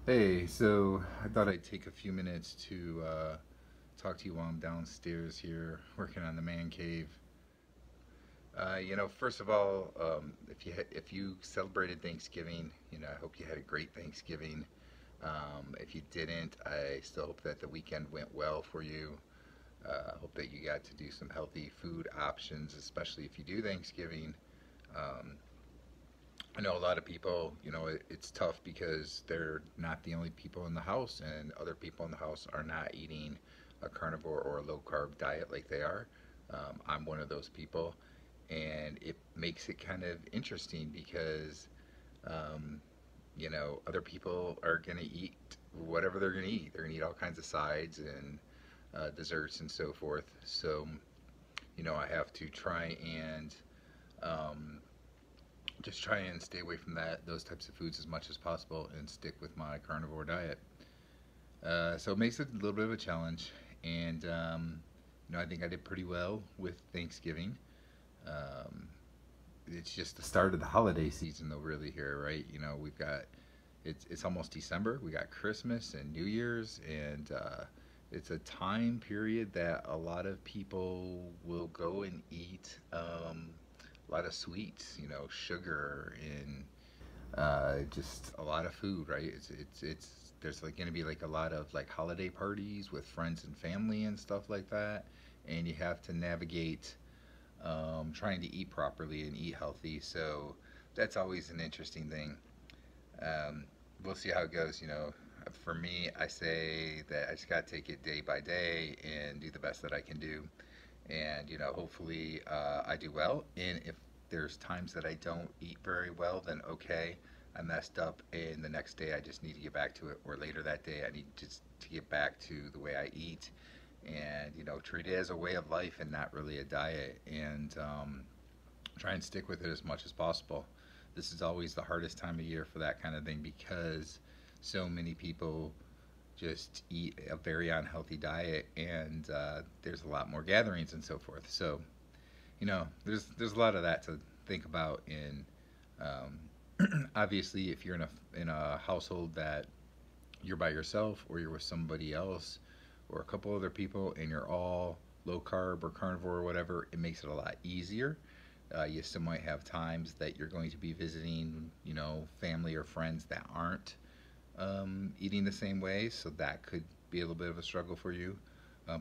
Hey, so I thought I'd take a few minutes to talk to you while I'm downstairs here working on the man cave. First of all, if you celebrated Thanksgiving, I hope you had a great Thanksgiving. If you didn't, I still hope that the weekend went well for you. I hope that you got to do some healthy food options, especially if you do Thanksgiving. Um, I know a lot of people, it's tough because they're not the only people in the house, and other people in the house are not eating a carnivore or a low carb diet like they are. I'm one of those people, and it makes it kind of interesting because, um, other people are going to eat whatever they're going to eat. They're going to eat all kinds of sides and desserts and so forth. So, I have to try and um, just try and stay away from those types of foods as much as possible and stick with my carnivore diet. So it makes it a little bit of a challenge, and I think I did pretty well with Thanksgiving. Um, it's just the start of the holiday season, though. Really, here, right? We've got it's almost December. We got Christmas and New Year's, and it's a time period that a lot of people will go and eat a lot of sweets, sugar and just a lot of food, right? It's there's like going to be like a lot of like holiday parties with friends and family and stuff like that, and you have to navigate trying to eat properly and eat healthy. So that's always an interesting thing. We'll see how it goes. For me, I say that I just got to take it day by day and do the best that I can do. And hopefully I do well. And if there's times that I don't eat very well, then okay, I messed up, and the next day I just need to get back to it, or later that day I need just to get back to the way I eat, and treat it as a way of life and not really a diet, and try and stick with it as much as possible. This is always the hardest time of year for that kind of thing because so many people just eat a very unhealthy diet, and there's a lot more gatherings and so forth. So, there's a lot of that to think about. In obviously, if you're in a household that you're by yourself or you're with somebody else or a couple other people, and you're all low carb or carnivore or whatever, it makes it a lot easier. You still might have times that you're going to be visiting, family or friends that aren't eating the same way, so that could be a little bit of a struggle for you.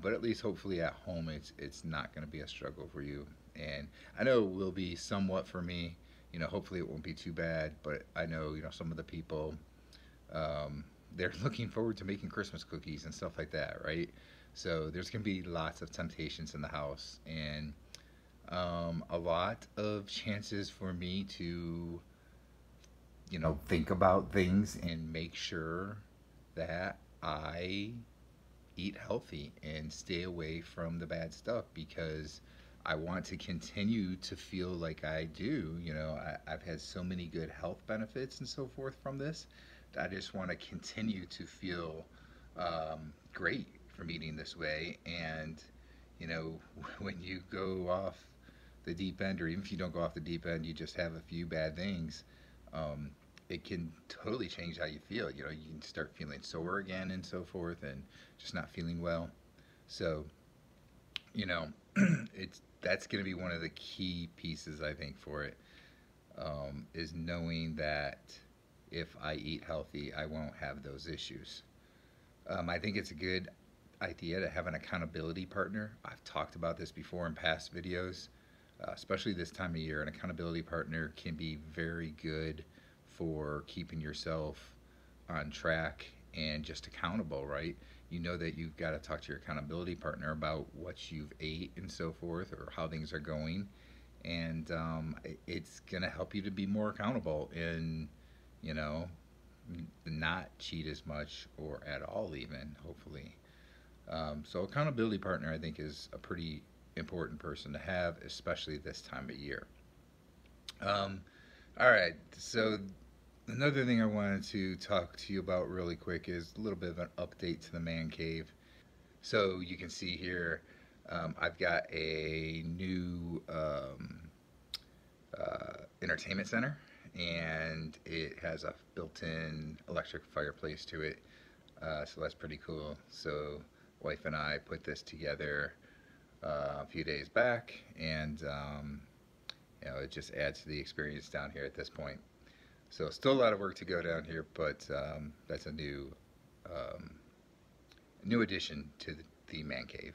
But at least hopefully at home, it's not going to be a struggle for you. And I know it will be somewhat for me. Hopefully it won't be too bad. But I know some of the people, they're looking forward to making Christmas cookies and stuff like that, right? So there's going to be lots of temptations in the house, and a lot of chances for me to think about things and make sure that I eat healthy and stay away from the bad stuff because I want to continue to feel like I do. I've had so many good health benefits and so forth from this that I just want to continue to feel great from eating this way. And, when you go off the deep end, or even if you don't go off the deep end, you just have a few bad things. Um, it can totally change how you feel. You can start feeling sore again and so forth, and just not feeling well. So, you know, it's that's going to be one of the key pieces I think for it, is knowing that if I eat healthy, I won't have those issues. I think it's a good idea to have an accountability partner. I've talked about this before in past videos, especially this time of year. An accountability partner can be very good for keeping yourself on track and just accountable, right? You know that you've got to talk to your accountability partner about what you've ate and so forth, or how things are going, and it's going to help you to be more accountable and, you know, not cheat as much or at all, even, hopefully. So accountability partner, I think, is a pretty important person to have, especially this time of year. Um, all right, so another thing I wanted to talk to you about really quick is a little bit of an update to the man cave. So you can see here, I've got a new entertainment center, and it has a built-in electric fireplace to it. So that's pretty cool. So wife and I put this together a few days back, and it just adds to the experience down here at this point. So still a lot of work to go down here, but that's a um, new addition to the man cave.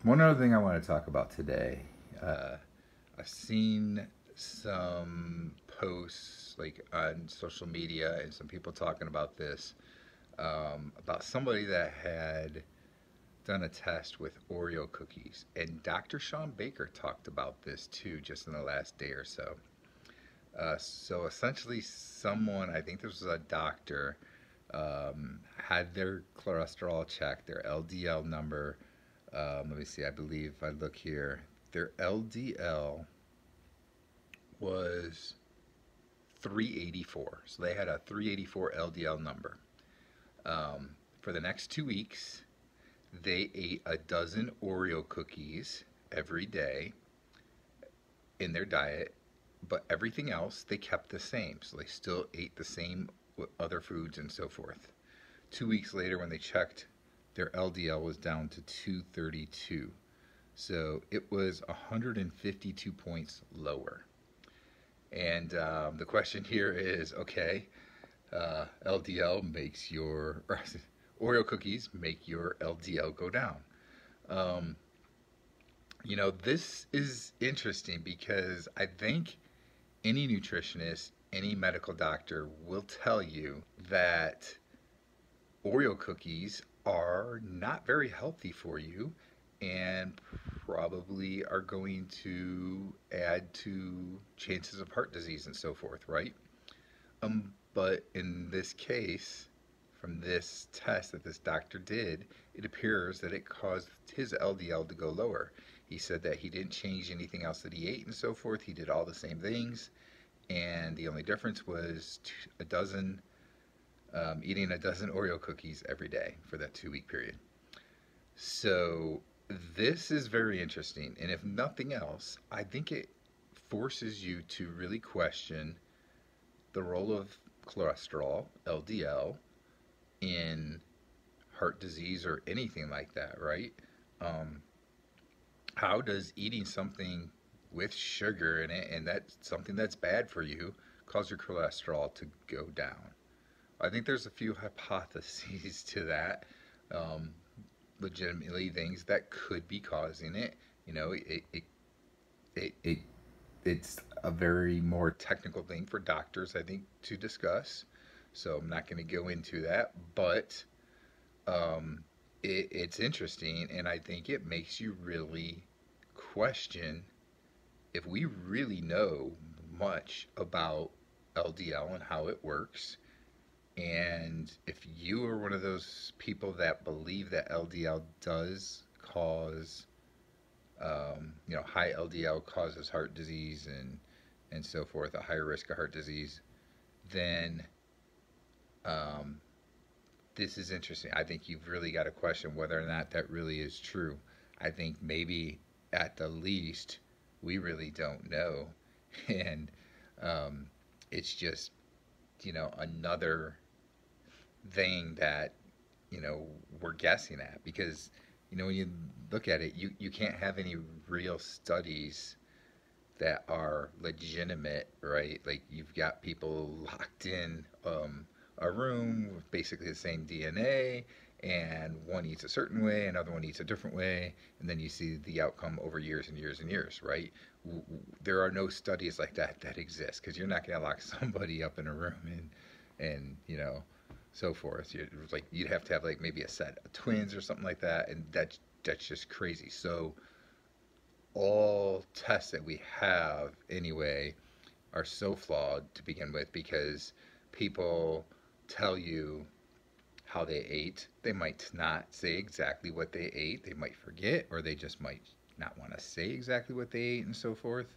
One other thing I want to talk about today. I've seen some posts like on social media and some people talking about this, about somebody that had done a test with Oreo cookies, and Dr. Sean Baker talked about this too just in the last day or so. So essentially, someone, I think this was a doctor, had their cholesterol checked, their LDL number. Let me see, I believe if I look here, their LDL was 384. So they had a 384 LDL number. For the next 2 weeks, they ate a dozen Oreo cookies every day in their diet, but everything else they kept the same. So they still ate the same with other foods and so forth. 2 weeks later, when they checked, their LDL was down to 232. So it was 152 points lower. And the question here is, okay, LDL makes your, or Oreo cookies make your LDL go down. This is interesting because I think any nutritionist, any medical doctor will tell you that Oreo cookies are not very healthy for you and probably are going to add to chances of heart disease and so forth, right? But in this case, from this test that this doctor did, it appears that it caused his LDL to go lower. He said that he didn't change anything else that he ate and so forth. He did all the same things, and the only difference was eating a dozen Oreo cookies every day for that 2 week period. So this is very interesting, and if nothing else, I think it forces you to really question the role of cholesterol, LDL, in heart disease or anything like that, right? How does eating something with sugar in it and that's something that's bad for you cause your cholesterol to go down? I think there's a few hypotheses to that. Legitimately, things that could be causing it. It's a very more technical thing for doctors, I think, to discuss. So I'm not going to go into that, but it's interesting, and I think it makes you really question if we really know much about LDL and how it works. And if you are one of those people that believe that LDL does cause, high LDL causes heart disease and so forth, a higher risk of heart disease, then this is interesting. I think you've really got to question whether or not that really is true. I think maybe at the least we really don't know, and it's just another thing that we're guessing at, because when you look at it, you can't have any real studies that are legitimate, right? Like, you've got people locked in a room with basically the same DNA, and one eats a certain way, another one eats a different way, and then you see the outcome over years and years and years, right? There are no studies like that exist, because you're not going to lock somebody up in a room and so forth. You'd have to have like maybe a set of twins or something like that, and that's just crazy. So all tests that we have anyway are so flawed to begin with, because people tell you how they ate. They might not say exactly what they ate. They might forget, or they just might not want to say exactly what they ate and so forth.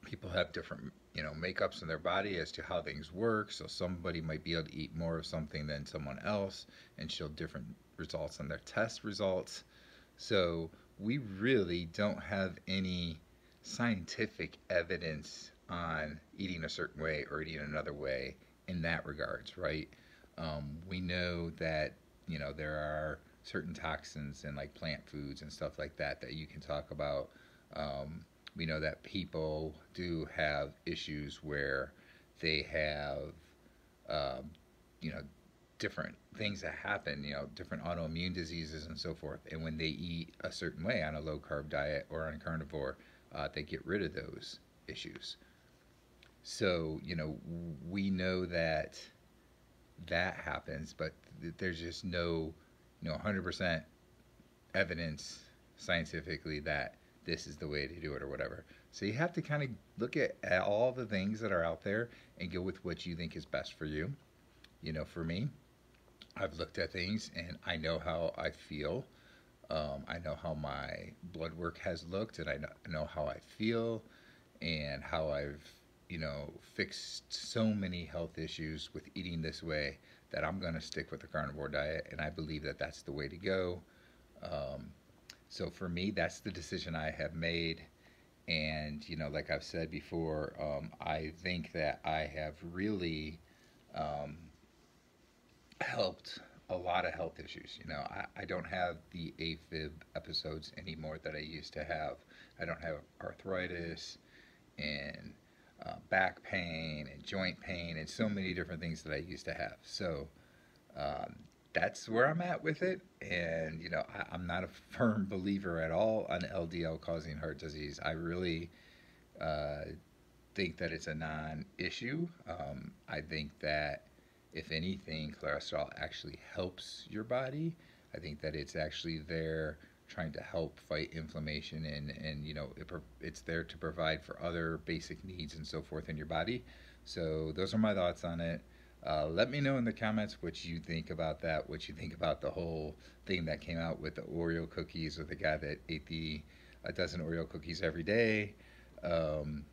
People have different, makeups in their body as to how things work. So somebody might be able to eat more of something than someone else and show different results on their test results. So we really don't have any scientific evidence on eating a certain way or eating another way in that regards, right? We know that there are certain toxins in like plant foods and stuff like that that you can talk about. We know that people do have issues where they have um, you know different things that happen, different autoimmune diseases and so forth. And when they eat a certain way on a low carb diet or on carnivore, they get rid of those issues. So, we know that that happens, but there's just no, 100% evidence scientifically that this is the way to do it or whatever. So you have to kind of look at all the things that are out there and go with what you think is best for you. For me, I've looked at things and I know how I feel. I know how my blood work has looked, and I know how I feel, and how I've, fixed so many health issues with eating this way that I'm going to stick with the carnivore diet, and I believe that that's the way to go. Um, so for me, that's the decision I have made. And, like I've said before, I think that I have really um, helped a lot of health issues. I don't have the afib episodes anymore that I used to have. I don't have arthritis and back pain and joint pain and so many different things that I used to have. So um, that's where I'm at with it. And, I'm not a firm believer at all on LDL causing heart disease. I really uh, think that it's a non issue. I think that if anything, cholesterol actually helps your body. I think that it's actually there trying to help fight inflammation, and it's there to provide for other basic needs and so forth in your body. So those are my thoughts on it. Let me know in the comments what you think about that, what you think about the whole thing that came out with the Oreo cookies, with the guy that ate a dozen Oreo cookies every day. Um,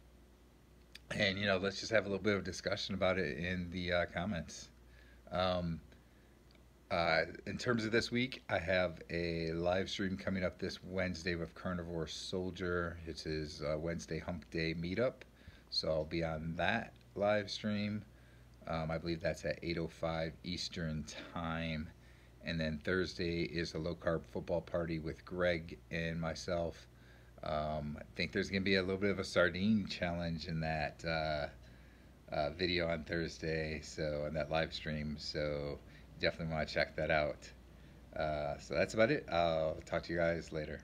and let's just have a little bit of discussion about it in the comments. Um, in terms of this week, I have a live stream coming up this Wednesday with Carnivore Soldier. It's his Wednesday Hump Day meetup, so I'll be on that live stream. I believe that's at 8:05 Eastern Time. And then Thursday is a low carb football party with Greg and myself. I think there's going to be a little bit of a sardine challenge in that video on Thursday, so on that live stream. So definitely want to check that out. So that's about it. I'll talk to you guys later.